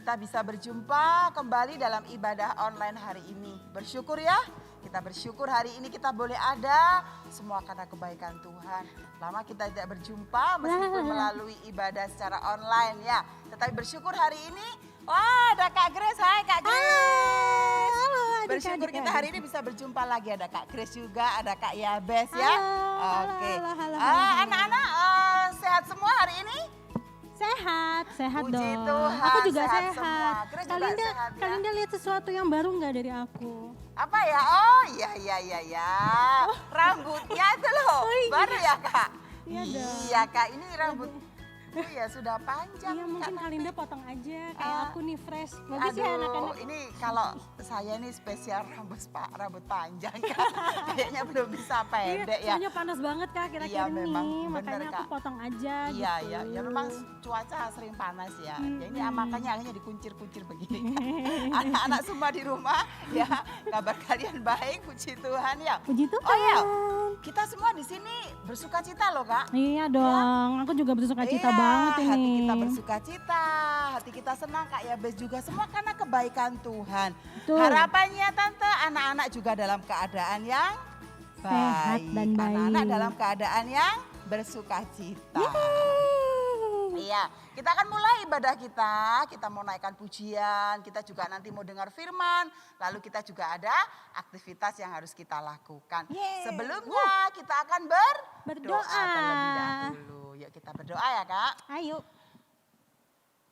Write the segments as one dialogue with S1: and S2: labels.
S1: kita bisa berjumpa kembali dalam ibadah online hari ini. Bersyukur ya, kita bersyukur hari ini kita boleh ada semua karena kebaikan Tuhan. Lama kita tidak berjumpa meskipun melalui ibadah secara online ya. Tetapi bersyukur hari ini, wah ada Kak Grace, hai Kak Grace.
S2: Halo,
S1: Bersyukur kita hari ini bisa berjumpa lagi, ada Kak Grace juga, ada Kak Yabes ya. Oke, anak-anak sehat semua hari ini?
S2: Sehat
S1: Puji
S2: dong.
S1: Tuhan,
S2: Aku juga
S1: sehat
S2: sehat.
S1: semua. Grace juga sehat ya?
S2: Kalinda lihat sesuatu yang baru nggak dari aku?
S1: Apa ya? Oh iya. Rambutnya itu loh, baru ya Kak?
S2: Iya dong.
S1: Iya Kak, ini rambut ya sudah panjang.
S2: Iya mungkin
S1: Kak.
S2: Kalinda potong aja kayak aku nih fresh. Bagus ya
S1: Aduh,
S2: anak-anak.
S1: ini kalau saya nih spesial rambut panjang Kak. Kayaknya belum bisa pendek ya.
S2: Soalnya panas banget Kak kira-kira
S1: Iya, memang
S2: nih,
S1: bener,
S2: makanya aku
S1: Kak.
S2: potong aja
S1: Iya,
S2: gitu.
S1: ya memang cuaca sering panas ya. Ya ini makanya akhirnya dikuncir-kuncir begini. Anak-anak semua di rumah ya, kabar kalian baik, puji Tuhan ya.
S2: Puji Tuhan.
S1: Oh iya, kita semua di sini bersuka cita loh Kak.
S2: Iya dong, aku juga bersuka cita
S1: Iya,
S2: banget ini.
S1: hati kita bersuka cita, hati kita senang Kak Yabes juga, semua karena kebaikan Tuhan.
S2: Betul.
S1: Harapannya Tante, anak-anak juga dalam keadaan yang
S2: Sehat
S1: baik.
S2: dan baik.
S1: Anak-anak dalam keadaan yang bersuka cita. Iya, kita akan mulai ibadah kita mau naikkan pujian, kita juga nanti mau dengar firman, lalu kita juga ada aktivitas yang harus kita lakukan. Sebelumnya kita akan berdoa terlebih dahulu. Yuk kita berdoa ya Kak.
S2: Ayo.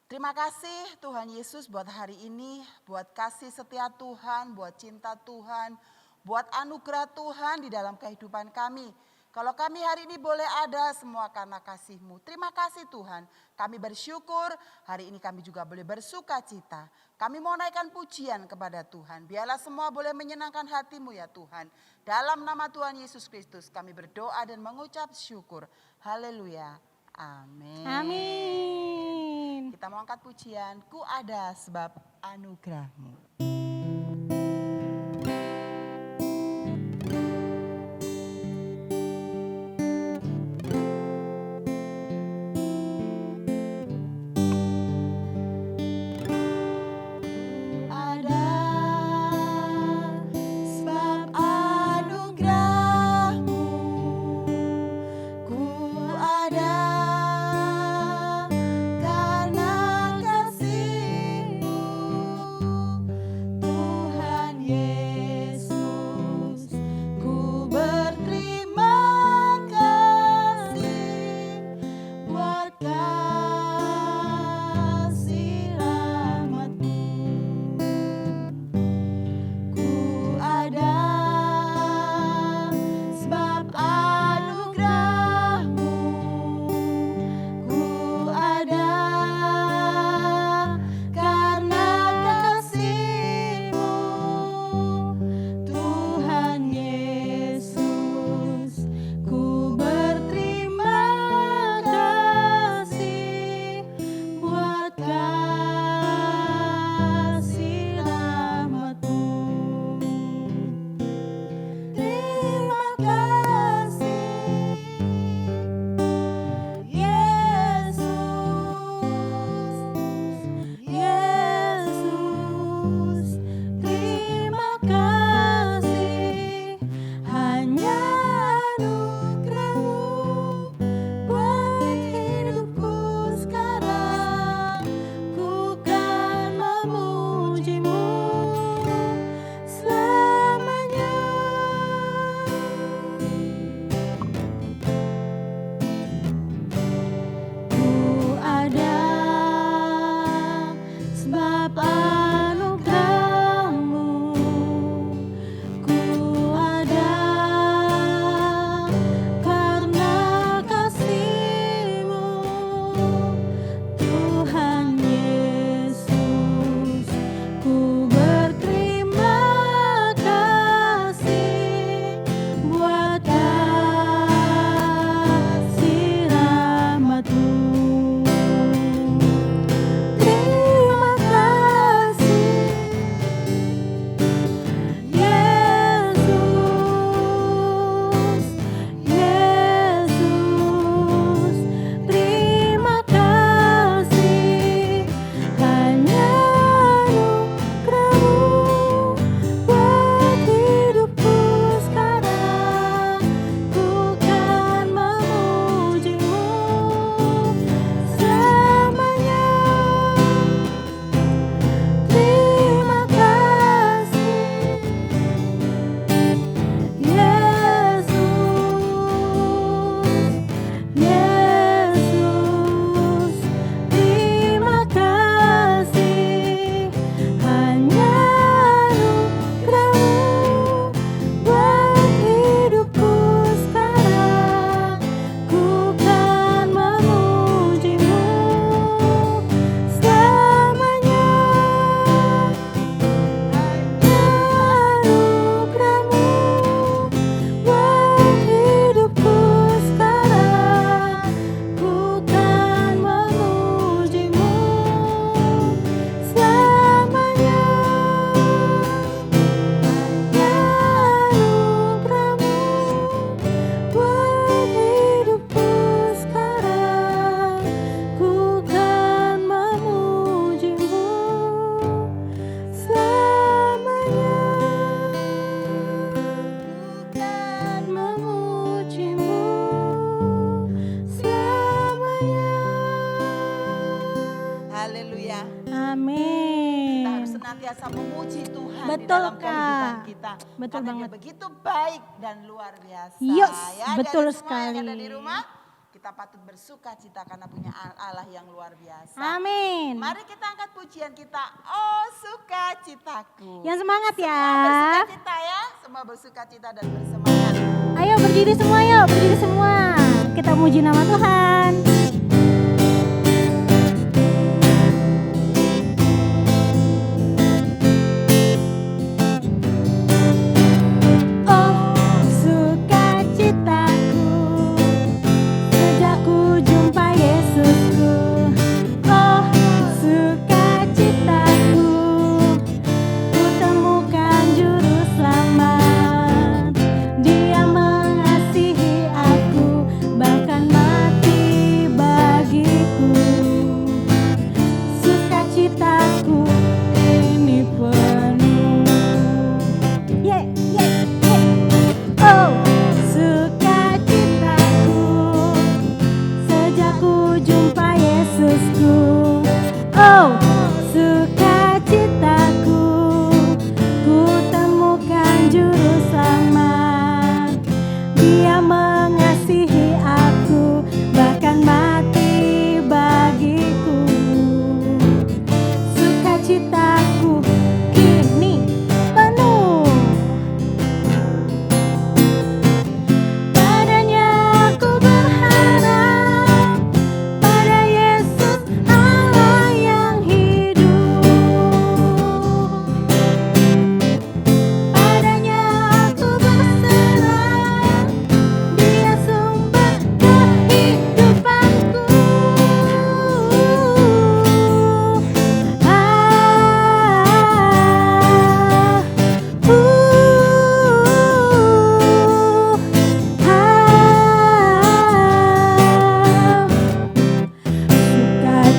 S1: Terima kasih Tuhan Yesus buat hari ini, buat kasih setia Tuhan, buat cinta Tuhan, buat anugerah Tuhan di dalam kehidupan kami. Kalau kami hari ini boleh ada semua karena kasih-Mu. Terima kasih Tuhan, kami bersyukur hari ini kami juga boleh bersuka cita. Kami mau naikkan pujian kepada Tuhan. Biarlah semua boleh menyenangkan hati-Mu ya Tuhan. Dalam nama Tuhan Yesus Kristus kami berdoa dan mengucap syukur. Haleluya. Amin.
S2: Amin.
S1: Kita mau angkat pujian, ku ada sebab anugerah-Mu.
S2: Amin.
S1: Kita harus senantiasa memuji Tuhan di
S2: Betul,
S1: dalam kehidupan
S2: Kak.
S1: kita.
S2: Betul
S1: Karena
S2: banget.
S1: Dia begitu baik dan luar biasa.
S2: Yes,
S1: Ya,
S2: betul
S1: dari semua yang ada
S2: sekali.
S1: di rumah, kita patut bersuka cita karena punya Allah yang luar biasa.
S2: Amin.
S1: Mari kita angkat pujian kita. Oh sukacitaku.
S2: Yang semangat ya.
S1: Bersuka cita ya. Semua bersuka cita dan bersemangat.
S2: Ayo berdiri semua, yuk berdiri semua. Kita muji nama Tuhan. Oh sukacitaku, sejak ku jumpa Yesusku. Oh sukacitaku, ku temukan juru selamat. Dia mengasihi aku, bahkan mati bagiku. Sukacitaku ini penuh. Yeah, yeah, yeah. Oh sukacitaku, sejak ku jumpa Yesusku. Oh sukacitaku, ku temukan juru selamat. Dia mengasihi aku, bahkan mati bagiku. Sukacitaku kini penuh. Padanya aku berharap, pada Yesus Allah yang hidup. Padanya aku berserah, Dia sumber kehidupanku.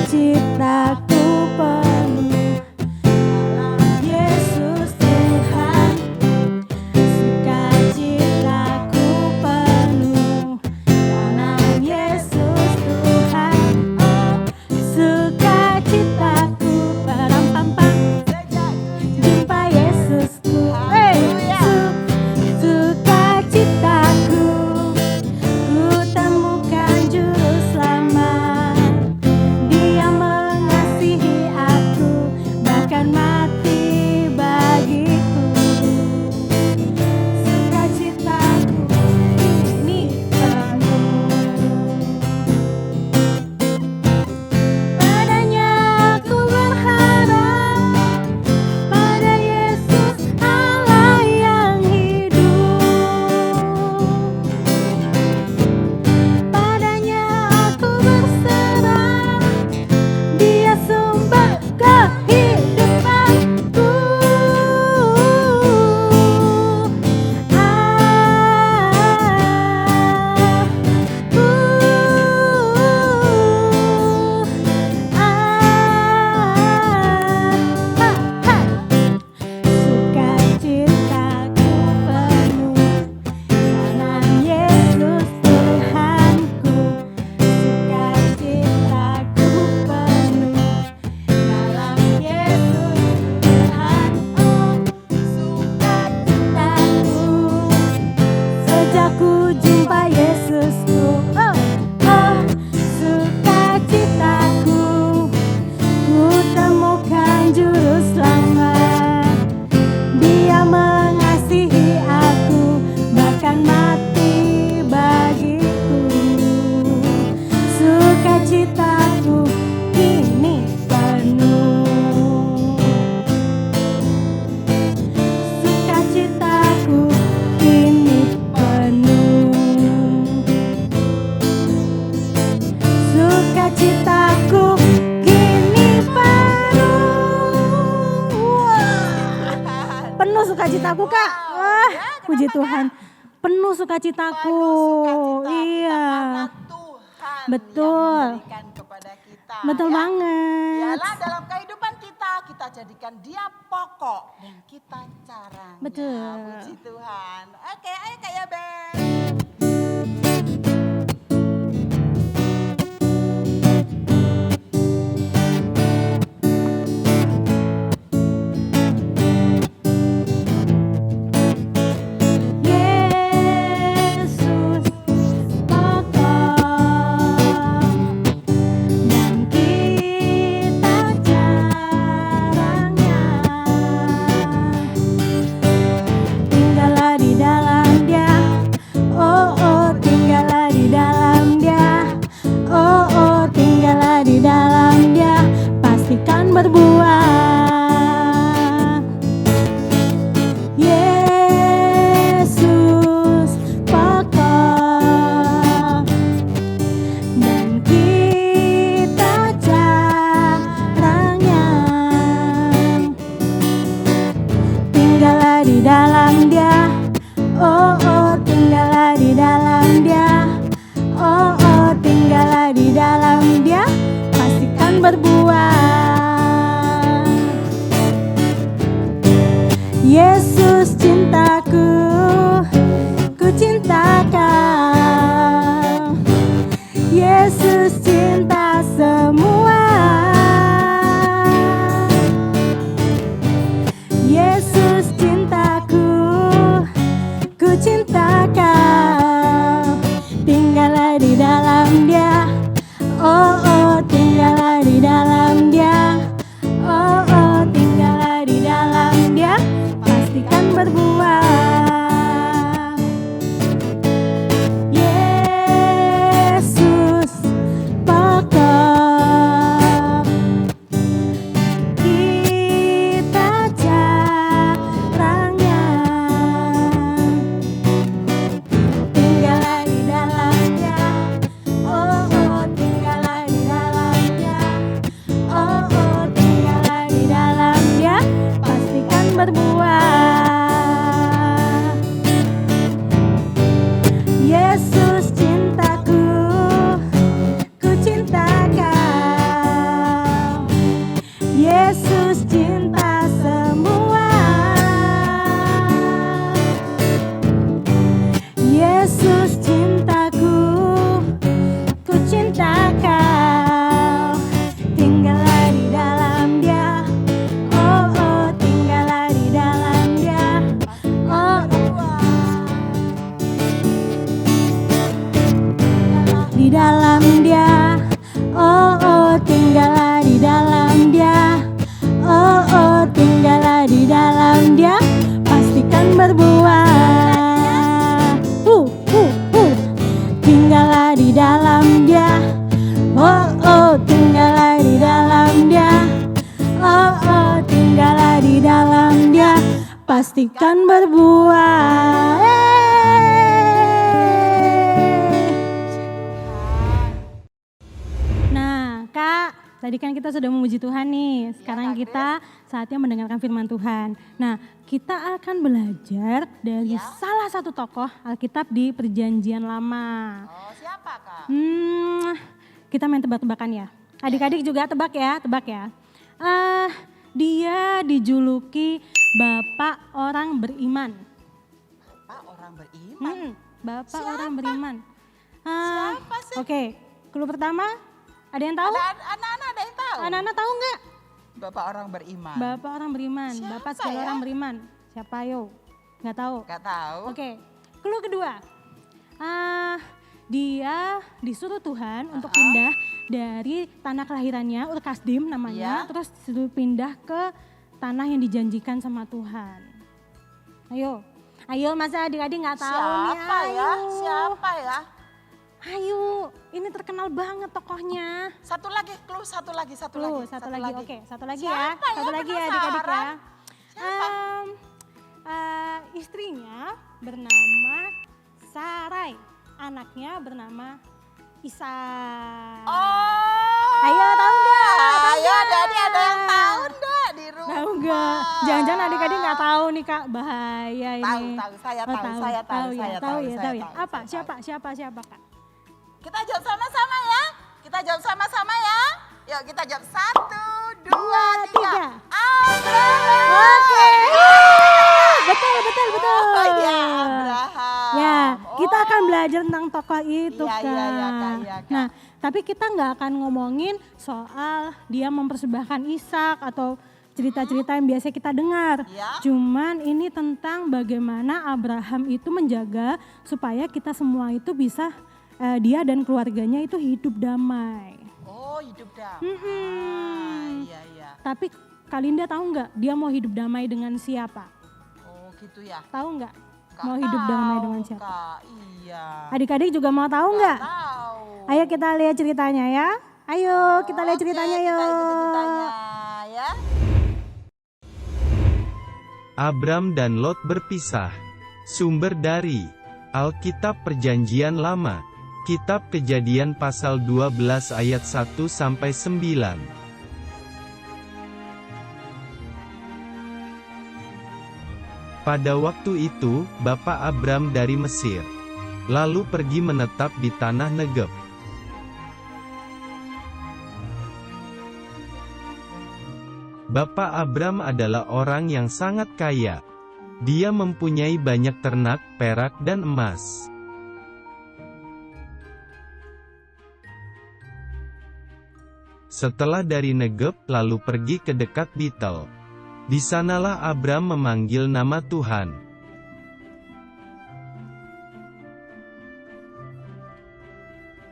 S2: Sukacitaku penuh, Yesus Tuhan. Sukacitaku penuh, dalam Yesus Tuhan. Oh sukacitaku, param-pam-pam, jumpa Yesusku. Sukacitaku, ku temukan juru selamat. Dia mengasihi aku, bahkan mati bagiku. Sukacitaku ini penuh. Padanya aku berharap, pada Yesus Allah yang hidup. Padanya aku berserah, Dia sumber kehidupanku. Sukacitaku penuh, dalam Yesus Tuhanku. Sukacitaku penuh, dalam Yesus Tuhan. Oh sukacitaku, sejak ku jumpa Yesusku. Oh sukacitaku, ku temukan juru selamat. Dia mengasihi aku, bahkan mati bagiku. Sukacitaku kini penuh. Sukacitaku kini penuh. Sukacitaku kini penuh. Penuh sukacitaku, Kak. Wah, puji Tuhan. Penuh sukacitaku. Iya.
S1: Karena Tuhan
S2: Betul.
S1: yang memberikan kepada kita.
S2: Betul
S1: ya.
S2: banget.
S1: Biarlah dalam kehidupan kita jadikan Dia pokok dan kita caranya.
S2: Betul.
S1: Puji Tuhan. Oke, ayo kayak band.
S2: berbuah. Yesus pokok dan kita jarangnya. Tinggallah di dalam Dia, oh oh, tinggallah di dalam Dia, oh oh, tinggallah di dalam Dia, pastikan berbuah. Yesus cintaku, ku cinta Kau. Yesus cinta semua. Yesus cintaku, ku cinta Kau. Tinggallah di dalam Dia, oh oh, tinggallah di dalam Dia, oh oh, tinggallah di dalam Dia, pastikan berbuah. Yesus pokok, kita jarangnya. Tinggallah di dalam Dia, oh oh, tinggallah di dalam Dia, oh oh, tinggallah di dalam Dia, pastikan berbuah. Yesus cintaku, ku cinta Kau. Yesus cinta semua. Yesus cintaku, ku cinta Kau. Tinggallah di dalam Dia, oh oh, tinggallah di dalam Dia, oh di dalam Dia, oh oh, tinggallah di dalam Dia, oh oh, tinggallah di dalam Dia, pastikan berbuah. Tinggallah di dalam Dia, oh oh, tinggallah di dalam Dia, oh oh, tinggallah di dalam Dia, pastikan berbuah. Nah, Kak, tadi kan kita sudah memuji Tuhan nih. Sekarang kita saatnya mendengarkan firman Tuhan. Nah, kita akan belajar dari salah satu tokoh Alkitab di Perjanjian Lama.
S1: Oh, siapa Kak?
S2: Kita main tebak-tebakan ya. Adik-adik juga tebak ya. Dia dijuluki Bapak Orang Beriman.
S1: Bapak orang beriman?
S2: Bapak
S1: Siapa?
S2: Orang Beriman.
S1: Siapa sih?
S2: Oke, clue pertama, ada yang tahu?
S1: Anak-anak ada yang tahu?
S2: Anak-anak tahu nggak?
S1: Bapak orang beriman.
S2: Bapak Orang Beriman,
S1: Siapa
S2: Bapak segala
S1: ya?
S2: orang beriman. Siapa yo? Nggak tahu?
S1: Gak tahu.
S2: Oke, clue kedua. Dia disuruh Tuhan untuk pindah dari tanah kelahirannya, Ur Kasdim namanya, terus disuruh pindah ke tanah yang dijanjikan sama Tuhan. Ayo masa adik-adik nggak tahu nih?
S1: Siapa ya? Siapa ya?
S2: Ayo, ini terkenal banget tokohnya.
S1: Satu lagi, clue satu lagi.
S2: Satu lagi. Oke, satu lagi
S1: Siapa
S2: ya. Satu lagi ya adik-adik ya.
S1: Penasaran. Siapa?
S2: Istrinya bernama Sarai, anaknya bernama Isa.
S1: Oh.
S2: Ayo, tahu nggak?
S1: Ayo adik-adik ada yang tahu enggak di rumah?
S2: Tahu nggak? Jangan-jangan adik-adik nggak tahu nih Kak, bahaya ini.
S1: Tahu, saya
S2: Oh,
S1: tahu, saya tahu, saya
S2: tahu
S1: tahu,
S2: ya.
S1: saya tahu,
S2: Apa?
S1: saya tahu.
S2: Siapa Kak?
S1: Kita jawab sama-sama ya. Kita jawab sama-sama ya. Yuk kita jawab 1, 2, 3. Abraham.
S2: Oke. Betul.
S1: Oh ya, Abraham.
S2: Ya, kita
S1: Oh.
S2: akan belajar tentang tokoh itu,
S1: Iya,
S2: Kak.
S1: iya, Kak.
S2: Nah, tapi kita nggak akan ngomongin soal dia mempersembahkan Ishak atau cerita-cerita yang biasa kita dengar.
S1: Ya.
S2: Cuman ini tentang bagaimana Abraham itu menjaga supaya kita semua itu bisa dia dan keluarganya itu hidup damai.
S1: Oh, hidup damai. Iya.
S2: Tapi Kalinda tahu nggak dia mau hidup damai dengan siapa?
S1: Oh, gitu ya.
S2: Tahu nggak?
S1: Nggak
S2: Mau hidup damai dengan
S1: tahu,
S2: siapa?
S1: Kak. Iya.
S2: Adik-adik juga mau tahu nggak?
S1: Tahu.
S2: Ayo kita lihat ceritanya ya. Ayo kita lihat ceritanya
S1: Oke,
S2: yuk.
S1: Kita ikuti ceritanya
S3: Abram dan Lot berpisah. Sumber dari Alkitab Perjanjian Lama, Kitab Kejadian pasal 12 ayat 1-9. Pada waktu itu, Bapak Abram dari Mesir lalu pergi menetap di tanah Negeb. Bapak Abram adalah orang yang sangat kaya. Dia mempunyai banyak ternak, perak dan emas. Setelah dari Negeb, lalu pergi ke dekat Betel. Di sanalah Abram memanggil nama Tuhan.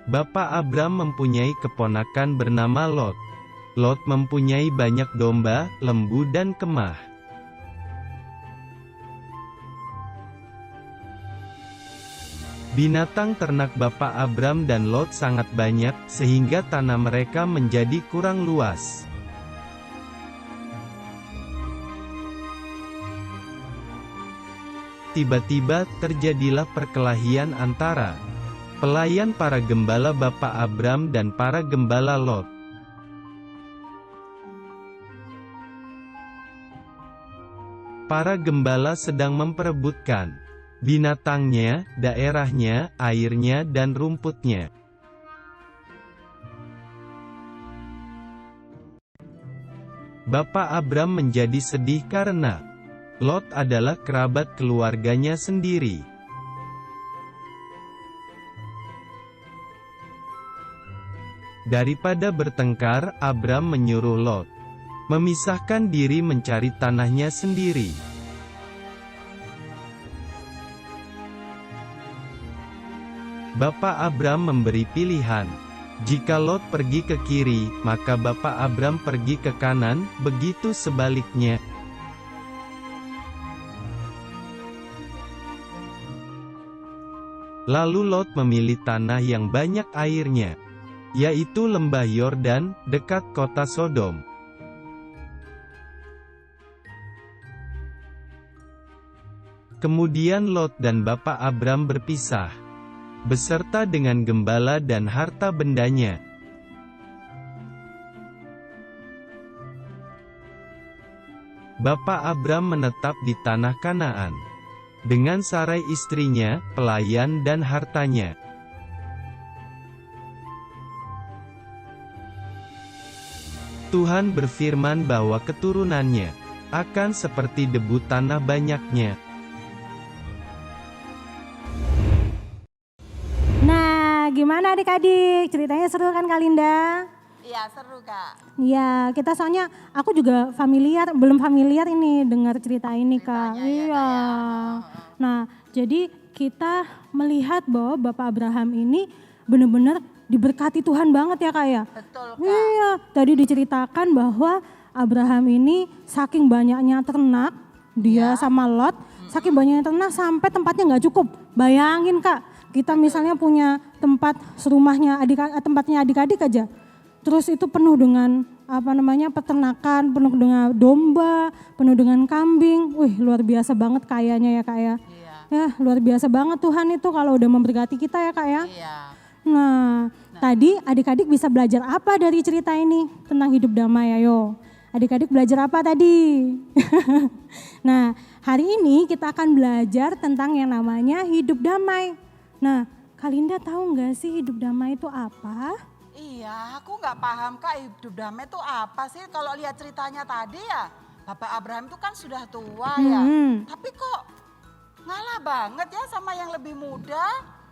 S3: Bapak Abram mempunyai keponakan bernama Lot. Lot mempunyai banyak domba, lembu dan kemah. Binatang ternak Bapak Abram dan Lot sangat banyak, sehingga tanah mereka menjadi kurang luas. Tiba-tiba, terjadilah perkelahian antara pelayan para gembala Bapak Abram dan para gembala Lot. Para gembala sedang memperebutkan binatangnya, daerahnya, airnya dan rumputnya. Bapak Abram menjadi sedih karena Lot adalah kerabat keluarganya sendiri. Daripada bertengkar, Abram menyuruh Lot memisahkan diri mencari tanahnya sendiri. Bapak Abram memberi pilihan. Jika Lot pergi ke kiri, maka Bapak Abram pergi ke kanan, begitu sebaliknya. Lalu Lot memilih tanah yang banyak airnya, yaitu lembah Yordan, dekat kota Sodom. Kemudian Lot dan Bapak Abram berpisah, beserta dengan gembala dan harta bendanya. Bapak Abram menetap di tanah Kanaan, dengan Sarai istrinya, pelayan dan hartanya. Tuhan berfirman bahwa keturunannya akan seperti debu tanah banyaknya.
S2: Gimana adik-adik? Ceritanya seru kan Kak Linda?
S1: Iya seru Kak.
S2: Iya, kita soalnya aku juga belum familiar ini dengar cerita ini Kak. Iya. Nah, jadi kita melihat bahwa Bapak Abraham ini benar-benar diberkati Tuhan banget ya Kak ya?
S1: Betul Kak.
S2: Iya, tadi diceritakan bahwa Abraham ini saking banyaknya ternak, dia sama Lot, saking banyaknya ternak sampai tempatnya nggak cukup. Bayangin Kak, kita misalnya punya tempat serumahnya tempatnya adik-adik aja. Terus itu penuh dengan peternakan, penuh dengan domba, penuh dengan kambing. Wih, luar biasa banget kayanya ya Kak ya.
S1: Iya.
S2: Ya, luar biasa banget Tuhan itu kalau udah memberkati kita ya Kak ya.
S1: Iya.
S2: Nah, tadi adik-adik bisa belajar apa dari cerita ini tentang hidup damai? Ayo, adik-adik belajar apa tadi? Nah, hari ini kita akan belajar tentang yang namanya hidup damai. Nah, Kak Linda tahu nggak sih hidup damai itu apa?
S1: Iya, aku nggak paham Kak hidup damai itu apa sih. Kalau lihat ceritanya tadi ya, Bapak Abraham itu kan sudah tua ya. Tapi kok ngalah banget ya sama yang lebih muda,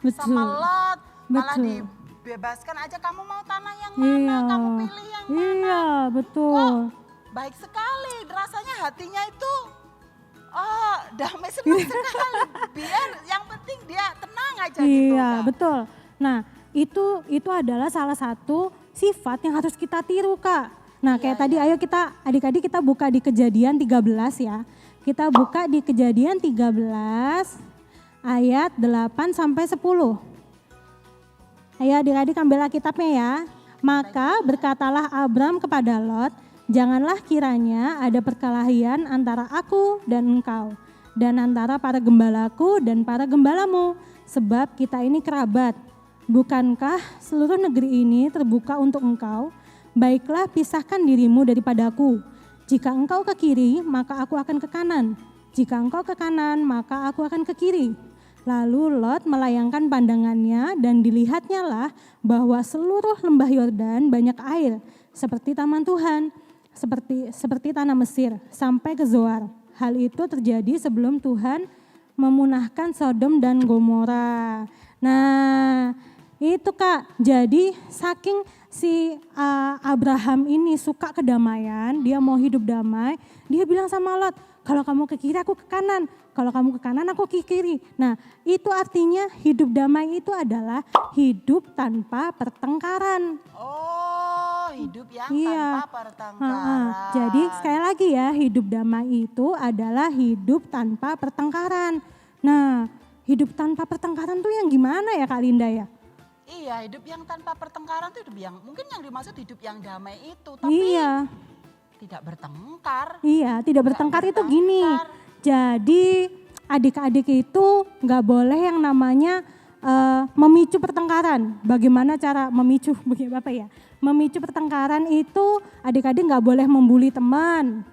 S1: sama Lot. Malah dibebaskan aja, kamu mau tanah yang mana, kamu pilih yang mana.
S2: Iya, betul.
S1: Kok baik sekali, rasanya hatinya itu damai senang sekali. Biar yang penting dia tenang aja gitu.
S2: Iya,
S1: Kak.
S2: betul. Nah, itu adalah salah satu sifat yang harus kita tiru Kak. Nah kayak tadi ayo kita adik-adik kita buka di Kejadian 13 ya. Kita buka di Kejadian 13 ayat 8 sampai 10. Ayo adik-adik ambil Alkitabnya ya. Maka berkatalah Abram kepada Lot, Janganlah kiranya ada perkelahian antara aku dan engkau, dan antara para gembalaku dan para gembalamu, sebab kita ini kerabat. Bukankah seluruh negeri ini terbuka untuk engkau? Baiklah, pisahkan dirimu daripadaku. Jika engkau ke kiri, maka aku akan ke kanan. Jika engkau ke kanan, maka aku akan ke kiri. Lalu Lot melayangkan pandangannya dan dilihatnya lah bahwa seluruh lembah Yordan banyak air, seperti taman Tuhan, seperti tanah Mesir, sampai ke Zoar. Hal itu terjadi sebelum Tuhan memunahkan Sodom dan Gomora. Nah, itu Kak, jadi saking si Abraham ini suka kedamaian, dia mau hidup damai, dia bilang sama Lot, kalau kamu ke kiri aku ke kanan, kalau kamu ke kanan aku ke kiri. Nah, itu artinya hidup damai itu adalah hidup tanpa pertengkaran.
S1: Oh, hidup yang
S2: Iya.
S1: tanpa pertengkaran.
S2: Jadi sekali lagi ya, hidup damai itu adalah hidup tanpa pertengkaran. Nah, hidup tanpa pertengkaran tuh yang gimana ya Kak Linda ya?
S1: Iya, hidup yang tanpa pertengkaran itu hidup yang mungkin yang dimaksud hidup yang damai itu, tapi
S2: Iya.
S1: tidak bertengkar.
S2: Iya, tidak bertengkar itu gini. Jadi adik-adik itu nggak boleh yang namanya memicu pertengkaran. Bagaimana cara memicu? Apa ya? Memicu pertengkaran itu adik-adik nggak boleh membuli teman,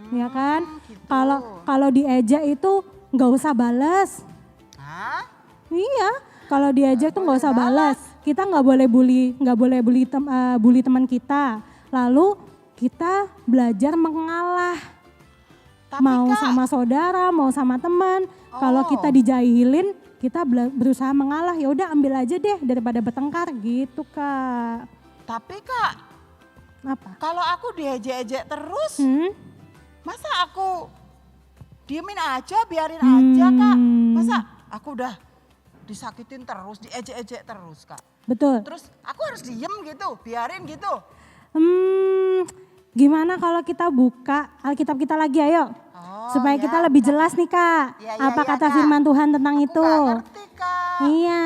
S2: ya kan?
S1: Gitu.
S2: Kalau diejek itu nggak usah balas.
S1: Hah?
S2: Iya, kalau diejek tuh nggak usah balas. Kita nggak boleh bully teman kita. Lalu kita belajar mengalah.
S1: Tapi
S2: Mau
S1: Kak,
S2: sama saudara, mau sama teman. Kalau
S1: Oh.
S2: kita dijahilin, kita berusaha mengalah. Ya udah ambil aja deh daripada bertengkar gitu Kak.
S1: tapi Kak,
S2: Apa?
S1: kalau aku diejek-ejek terus, masa aku diemin aja, biarin aja Kak? Masa aku udah disakitin terus, diejek-ejek terus Kak?
S2: Betul.
S1: Terus aku harus diem gitu, biarin gitu.
S2: Gimana kalau kita buka Alkitab kita lagi ayo?
S1: Oh,
S2: Supaya
S1: ya,
S2: kita lebih
S1: Kak.
S2: jelas nih Kak.
S1: Ya,
S2: Apa
S1: ya,
S2: kata
S1: Kak.
S2: firman Tuhan tentang
S1: Aku
S2: itu?
S1: nggak ngerti Kak.
S2: Iya.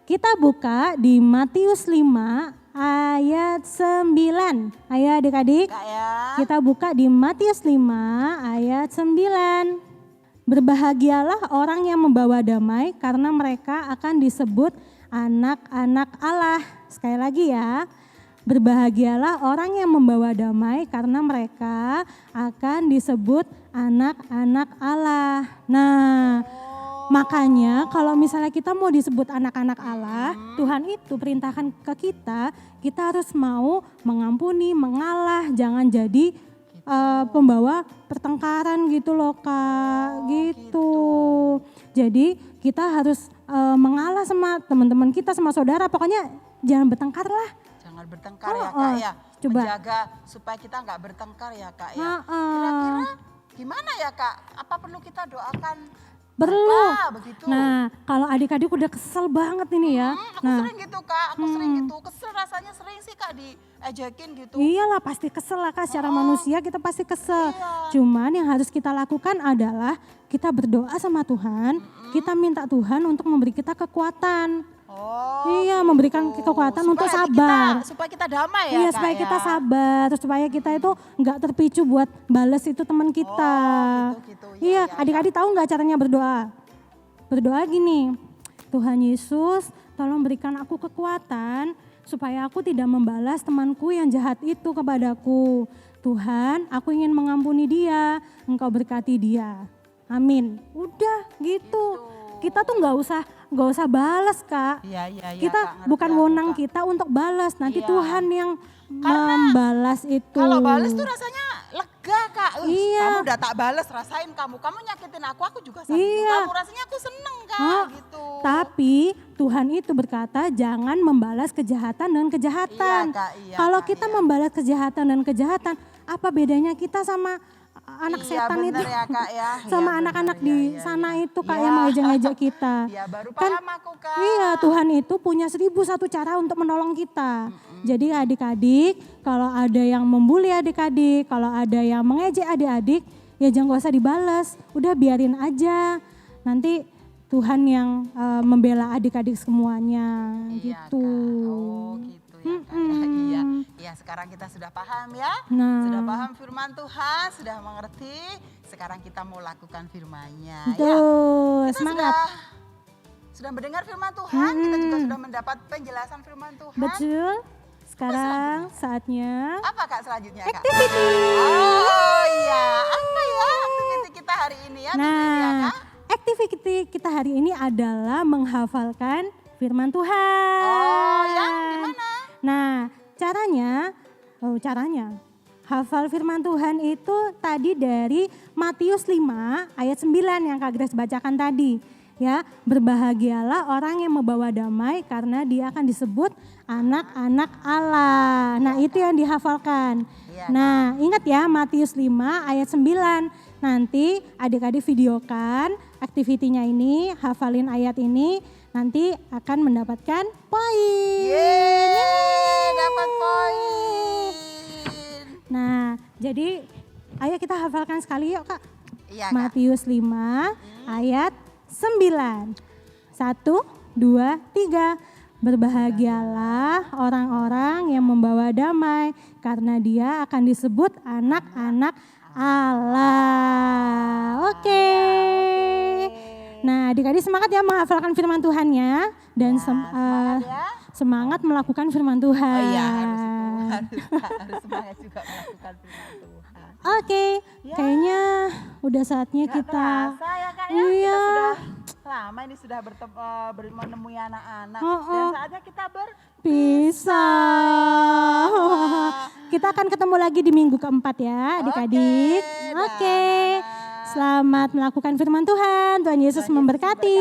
S2: Kita buka di Matius 5 ayat 9. Ayo adik-adik.
S1: Kak ya.
S2: Kita buka di Matius 5 ayat 9. Berbahagialah orang yang membawa damai karena mereka akan disebut anak-anak Allah. Sekali lagi ya. Berbahagialah orang yang membawa damai karena mereka akan disebut anak-anak Allah. Nah, makanya kalau misalnya kita mau disebut anak-anak Allah, Tuhan itu perintahkan ke kita, kita harus mau mengampuni, mengalah, jangan jadi pembawa pertengkaran gitu loh Kak, gitu. Jadi kita harus mengalah sama teman-teman kita, sama saudara, pokoknya jangan bertengkar lah.
S1: Jangan bertengkar ya Kak ya.
S2: Coba.
S1: Menjaga supaya kita nggak bertengkar ya Kak ya. Kira-kira gimana ya Kak? Apa perlu kita doakan?
S2: Perlu.
S1: mereka, begitu.
S2: Nah, kalau adik-adik udah kesel banget ini ya.
S1: Aku
S2: Nah,
S1: sering gitu Kak, aku sering gitu. Kesel rasanya sering sih Kak diejekin gitu.
S2: iyalah pasti kesel lah Kak, secara manusia kita pasti kesel.
S1: Iya.
S2: Cuman yang harus kita lakukan adalah kita berdoa sama Tuhan, kita minta Tuhan untuk memberi kita kekuatan.
S1: Oh,
S2: Iya, memberikan kekuatan untuk sabar.
S1: Supaya kita damai ya
S2: Iya,
S1: Kak
S2: supaya
S1: ya.
S2: kita sabar, terus supaya kita itu nggak terpicu buat bales itu teman kita.
S1: Oh, gitu.
S2: Iya,
S1: Ya,
S2: adik-adik tahu nggak caranya berdoa? Berdoa gini, Tuhan Yesus tolong berikan aku kekuatan supaya aku tidak membalas temanku yang jahat itu kepadaku. Tuhan, aku ingin mengampuni dia, Engkau berkati dia. Amin. Udah gitu. Kita tuh nggak usah balas Kak.
S1: Iya, iya, iya,
S2: Kita
S1: Kak, ngerti
S2: bukan
S1: aku,
S2: wewenang
S1: Kak.
S2: kita untuk balas. Nanti
S1: Iya.
S2: Tuhan yang membalas itu.
S1: Kalau balas tuh rasanya lega Kak.
S2: Iya.
S1: Kamu udah tak balas, rasain kamu nyakitin aku juga sakitin
S2: Iya.
S1: kamu. Rasanya aku seneng Kak gitu.
S2: Tapi Tuhan itu berkata jangan membalas kejahatan dengan kejahatan.
S1: Iya, Kak, iya,
S2: Kalau
S1: Kak,
S2: kita
S1: iya.
S2: membalas kejahatan dan kejahatan, apa bedanya kita sama anak
S1: Iya,
S2: setan
S1: bener
S2: itu?
S1: ya, Kak, ya.
S2: Sama
S1: Iya,
S2: anak-anak
S1: bener,
S2: di
S1: iya,
S2: sana
S1: iya.
S2: itu Kak
S1: Iya.
S2: yang mengejek-ngejek kita.
S1: Iya, baru
S2: Kan
S1: paham aku Kak.
S2: Iya, Tuhan itu punya 1001 cara untuk menolong kita. Jadi adik-adik, kalau ada yang membuli adik-adik, kalau ada yang mengejek adik-adik, ya jangan gak usah dibalas. Udah biarin aja. Nanti Tuhan yang membela adik-adik semuanya
S1: Iya,
S2: gitu.
S1: Kak. Oh gitu ya Kak, ya. Iya, iya sekarang kita sudah paham ya.
S2: Nah.
S1: Sudah paham firman Tuhan, sudah mengerti. Sekarang kita mau lakukan firman-Nya ya.
S2: Tuh,
S1: Kita
S2: semangat.
S1: sudah mendengar firman Tuhan, kita juga sudah mendapat penjelasan firman Tuhan.
S2: Betul. Sekarang saatnya
S1: Apa Kak selanjutnya Kak?
S2: activity.
S1: Oh iya, apa ya aktiviti kita hari ini ya? Minggu ini ya,
S2: Nah,
S1: Kak?
S2: activity kita hari ini adalah menghafalkan firman Tuhan.
S1: Oh, yang di mana?
S2: Nah, caranya hafal firman Tuhan itu tadi dari Matius 5 ayat 9 yang Kak Grace bacakan tadi. Ya, berbahagialah orang yang membawa damai karena dia akan disebut anak-anak Allah. Nah, itu yang dihafalkan.
S1: Iya.
S2: Nah, ingat ya Matius 5 ayat 9. Nanti adik-adik videokan aktivitinya ini, hafalin ayat ini, nanti akan mendapatkan poin.
S1: Yeay, dapat poin.
S2: Nah, jadi ayo kita hafalkan sekali yuk Kak.
S1: Iya Kak.
S2: Matius 5 ayat 9. 1, 2, 3. Berbahagialah orang-orang yang membawa damai karena dia akan disebut anak-anak Allah. Oke. Nah, adik-adik semangat ya menghafalkan firman Tuhan-nya dan
S1: semangat ya.
S2: semangat melakukan firman Tuhan.
S1: Oh iya, harus semangat juga melakukan firman Tuhan.
S2: Oke, kayaknya udah saatnya
S1: Nggak
S2: kita.
S1: terasa ya Kak ya,
S2: Iya.
S1: kita sudah lama ini sudah menemui anak-anak. Dan saatnya kita
S2: Pisah. Kita akan ketemu lagi di minggu keempat ya adik-adik. Oke.
S1: dadah.
S2: Selamat melakukan firman Tuhan. Tuhan Yesus
S1: Tuhan Yesus
S2: memberkati.